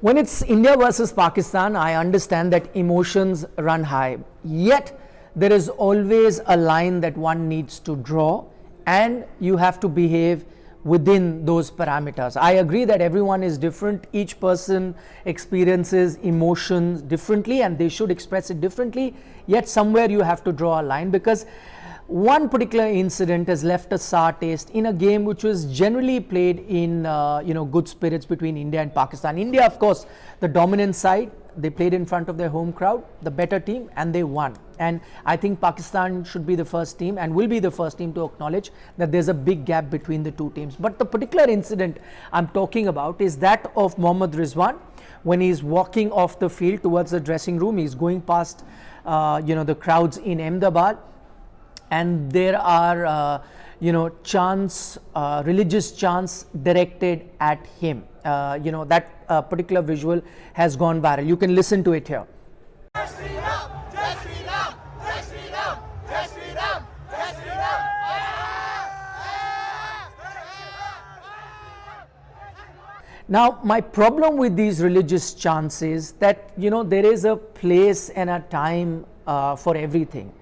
When it's India versus Pakistan, I understand that emotions run high. Yet, there is always a line that one needs to draw, and you have to behave within those parameters. I agree that everyone is different. Each person experiences emotions differently, and they should express it differently. Yet, somewhere you have to draw a line, because one particular incident has left a sour taste in a game which was generally played in good spirits between India and Pakistan. India, of course, the dominant side, they played in front of their home crowd, the better team, and they won. And I think Pakistan should be the first team and will be the first team to acknowledge that there's a big gap between the two teams. But the particular incident I'm talking about is that of Mohammad Rizwan. When he's walking off the field towards the dressing room, he's going past the crowds in Ahmedabad, and there are chants, religious chants directed at him. That particular visual has gone viral. You can listen to it here. Now, my problem with these religious chants is that there is a place and a time for everything.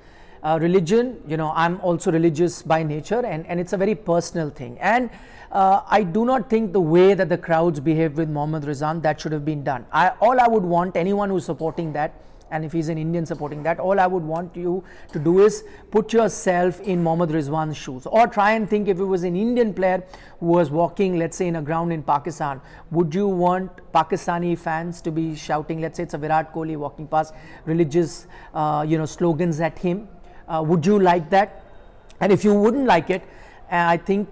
Religion, I'm also religious by nature, and it's a very personal thing. And I do not think the way that the crowds behaved with Mohammad Rizwan, that should have been done. All I would want anyone who's supporting that, and if he's an Indian supporting that, all I would want you to do is put yourself in Mohammad Rizwan's shoes, or try and think if it was an Indian player who was walking, let's say, in a ground in Pakistan, would you want Pakistani fans to be shouting, let's say it's a Virat Kohli walking past, religious slogans at him? Would you like that? And if you wouldn't like it, I think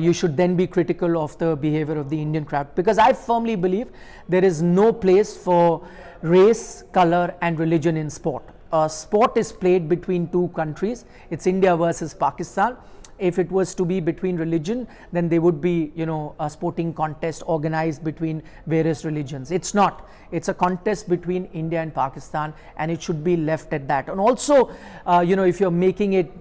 you should then be critical of the behavior of the Indian crowd, because I firmly believe there is no place for race, color and religion in sport. Sport is played between two countries. It's India versus Pakistan. If it was to be between religion, then there would be a sporting contest organized between various religions. It's not. It's a contest between India and Pakistan, and it should be left at that. And also, if you're making it,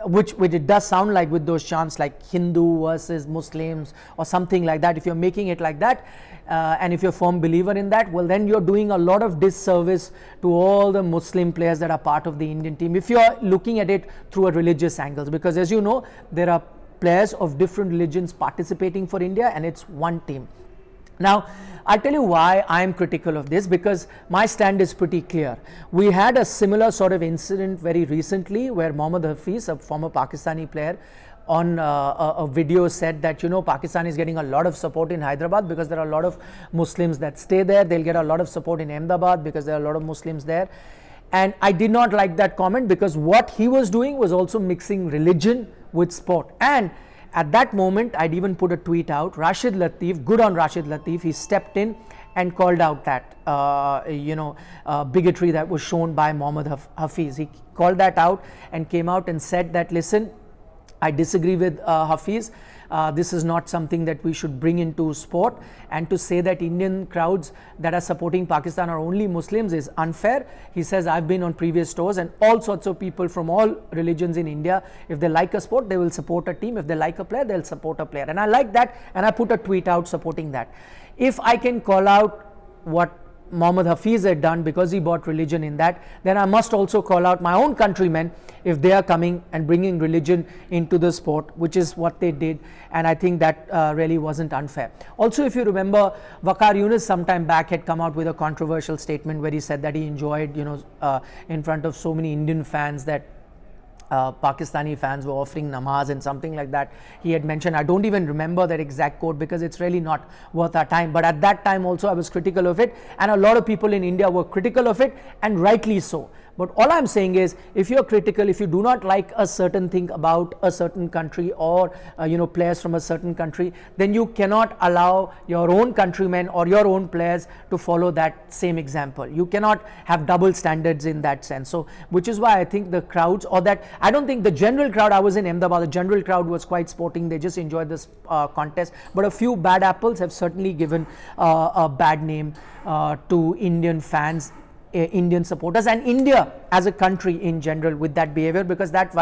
which it does sound like with those chants like Hindu versus Muslims or something like that, if you're making it like that, and if you're a firm believer in that, well, then you're doing a lot of disservice to all the Muslim players that are part of the Indian team, if you're looking at it through a religious angle. Because as you know, there are players of different religions participating for India, and it's one team. Now, I'll tell you why I'm critical of this, because my stand is pretty clear. We had a similar sort of incident very recently where Mohammad Hafiz, a former Pakistani player, on a video said that Pakistan is getting a lot of support in Hyderabad because there are a lot of Muslims that stay there. They'll get a lot of support in Ahmedabad because there are a lot of Muslims there. And I did not like that comment, because what he was doing was also mixing religion with sport. And at that moment, I'd even put a tweet out. Rashid Latif, good on Rashid Latif, he stepped in and called out that bigotry that was shown by Mohammad Hafiz. He called that out and came out and said that, listen, I disagree with Hafiz. This is not something that we should bring into sport, and to say that Indian crowds that are supporting Pakistan are only Muslims is unfair. He says, I've been on previous tours, and all sorts of people from all religions in India, if they like a sport, they will support a team. If they like a player, they'll support a player. And I like that, and I put a tweet out supporting that. If I can call out what Mohammad Hafiz had done because he brought religion in that, then I must also call out my own countrymen if they are coming and bringing religion into the sport, which is what they did. And I think that really wasn't unfair. Also, if you remember, Waqar Younis sometime back had come out with a controversial statement where he said that he enjoyed in front of so many Indian fans that Pakistani fans were offering namaz and something like that. He had mentioned, I don't even remember that exact quote because it's really not worth our time. But at that time also I was critical of it, and a lot of people in India were critical of it, and rightly so. But all I'm saying is, if you're critical, if you do not like a certain thing about a certain country or players from a certain country, then you cannot allow your own countrymen or your own players to follow that same example. You cannot have double standards in that sense. So, which is why I think the crowds, or that I don't think the general crowd, I was in Ahmedabad, the general crowd was quite sporting. They just enjoyed this contest. But a few bad apples have certainly given a bad name to Indian fans Indian supporters and India as a country in general with that behavior, because that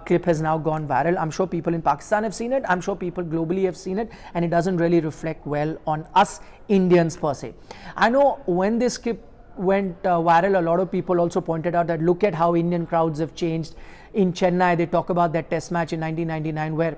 clip has now gone viral. I'm sure people in Pakistan have seen it, I'm sure people globally have seen it, and it doesn't really reflect well on us Indians per se. I know when this clip went viral, a lot of people also pointed out that look at how Indian crowds have changed. In Chennai, they talk about that test match in 1999 where,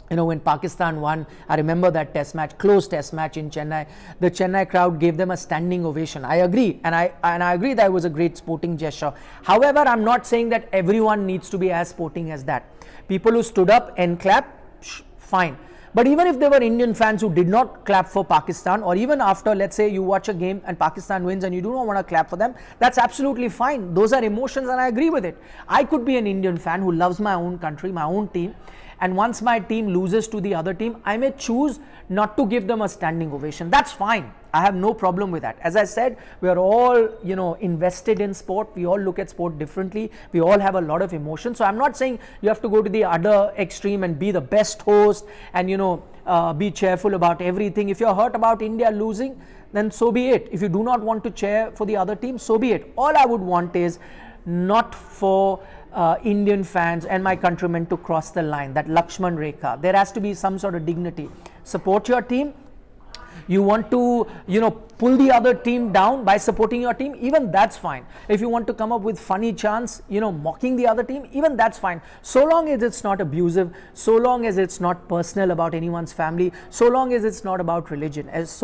you know, when Pakistan won, I remember that test match, close test match in Chennai. The Chennai crowd gave them a standing ovation. I agree, and I agree that it was a great sporting gesture. However, I'm not saying that everyone needs to be as sporting as that. People who stood up and clapped, fine. But even if there were Indian fans who did not clap for Pakistan, or even after, let's say you watch a game and Pakistan wins and you do not want to clap for them, that's absolutely fine. Those are emotions and I agree with it. I could be an Indian fan who loves my own country, my own team, and once my team loses to the other team, I may choose not to give them a standing ovation. That's fine. I have no problem with that. As I said, we are all, you know, invested in sport. We all look at sport differently. We all have a lot of emotion. So I'm not saying you have to go to the other extreme and be the best host and, you know, be cheerful about everything. If you're hurt about India losing, then so be it. If you do not want to cheer for the other team, so be it. All I would want is not for Indian fans and my countrymen to cross the line, that Lakshman Rekha. There has to be some sort of dignity. Support your team. You want to, you know, pull the other team down by supporting your team, even that's fine. If you want to come up with funny chants, you know, mocking the other team, even that's fine. So long as it's not abusive, so long as it's not personal about anyone's family, so long as it's not about religion. As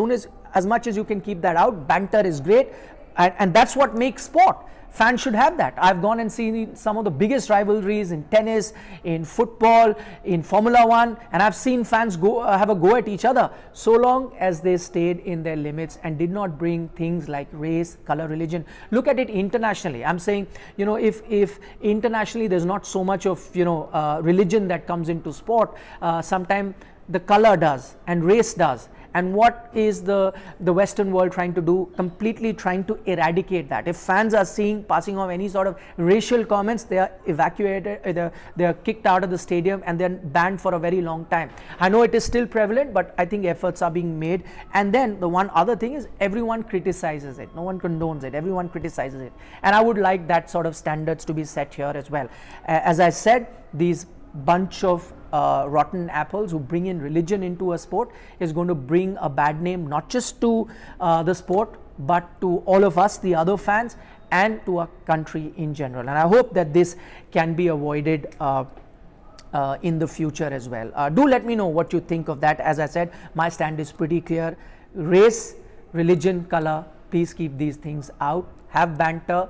much as you can keep that out, banter is great, and that's what makes sport. Fans should have that. I've gone and seen some of the biggest rivalries in tennis, in football, in Formula 1, and I've seen fans have a go at each other, so long as they stayed in their limits and did not bring things like race, color, religion. Look at it internationally. I'm saying, you know, if internationally there's not so much of, you know, religion that comes into sport, sometimes the color does and race does. And what is the Western world trying to do? Completely trying to eradicate that. If fans are passing off any sort of racial comments, they are evacuated, they are kicked out of the stadium and then banned for a very long time. I know it is still prevalent, but I think efforts are being made. And then the one other thing is everyone criticizes it. No one condones it. Everyone criticizes it. And I would like that sort of standards to be set here as well. As I said, these bunch of rotten apples who bring in religion into a sport is going to bring a bad name not just to the sport but to all of us, the other fans, and to our country in general. And I hope that this can be avoided in the future as well. Do let me know what you think of that. As I said, my stand is pretty clear. Race, religion, color, please keep these things out. Have banter.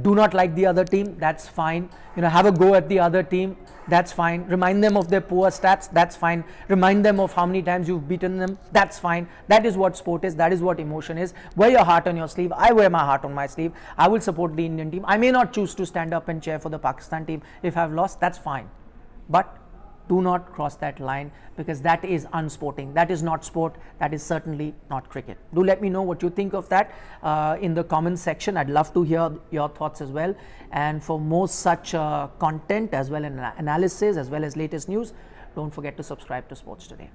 Do not like the other team, that's fine. You know, have a go at the other team, that's fine. Remind them of their poor stats, that's fine. Remind them of how many times you've beaten them, that's fine. That is what sport is, that is what emotion is. Wear your heart on your sleeve. I wear my heart on my sleeve. I will support the Indian team. I may not choose to stand up and cheer for the Pakistan team if I've lost, that's fine. But do not cross that line, because that is unsporting. That is not sport. That is certainly not cricket. Do let me know what you think of that in the comments section. I'd love to hear your thoughts as well. And for more such content as well as analysis as well as latest news, don't forget to subscribe to Sports Today.